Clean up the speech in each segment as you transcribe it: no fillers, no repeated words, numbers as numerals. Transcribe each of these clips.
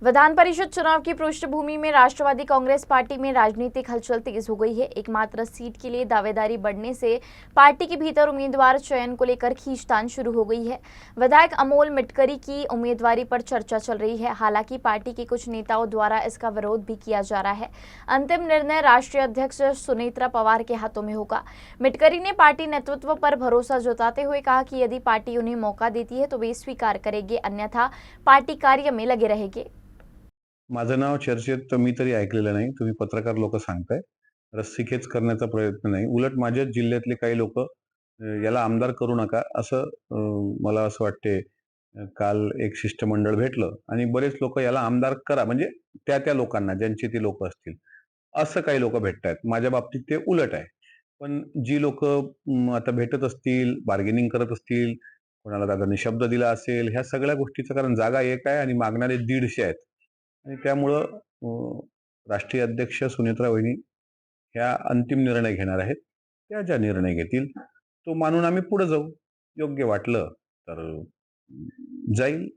विधान परिषद चुनाव की पृष्ठभूमि में राष्ट्रवादी कांग्रेस पार्टी में राजनीतिक हलचल तेज हो गई है। एकमात्र सीट के लिए दावेदारी बढ़ने से पार्टी के भीतर उम्मीदवार चयन को लेकर खींचतान शुरू हो गई है। विधायक अमोल मिटकरी की उम्मीदवारी पर चर्चा चल रही है। हालांकि पार्टी के कुछ नेताओं द्वारा इसका विरोध भी किया जा रहा है। अंतिम निर्णय राष्ट्रीय अध्यक्ष सुनेत्रा पवार के हाथों में होगा। मिटकरी ने पार्टी नेतृत्व पर भरोसा जताते हुए कहा कि यदि पार्टी उन्हें मौका देती है तो वे स्वीकार करेंगे, अन्यथा पार्टी कार्य में लगे रहेंगे। माझं नाव चर्चेत मी तरी ऐकलेलं नाही. तुम्ही पत्रकार लोक सांगताय. रस्सीखेच करण्याचा प्रयत्न नाही. उलट माझ्याच जिल्ह्यातले काही लोक याला आमदार करू नका असं मला असं वाटते. काल एक शिष्टमंडळ भेटलं आणि बरेच लोक याला आमदार करा म्हणजे त्या लोकांना ज्यांची ती लोक असतील असं काही लोक भेटतायत. माझ्या बाबतीत ते उलट आहे. पण जी लोक आता भेटत असतील, बार्गेनिंग करत असतील, कोणाला दादांनी शब्द दिला असेल, ह्या सगळ्या गोष्टीचं कारण जागा एक आहे आणि मागणारे 150 आहेत. आणि त्यामुळं राष्ट्रीय अध्यक्ष सुनेत्रा वहिनी ह्या अंतिम निर्णय घेणार आहेत. त्या ज्या निर्णय घेतील तो मानून आम्ही पुढे जाऊ. योग्य वाटलं तर जाईल.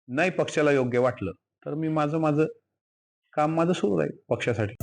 नाही पक्षाला योग्य वाटलं तर मी माझं काम सुरू राहील पक्षासाठी.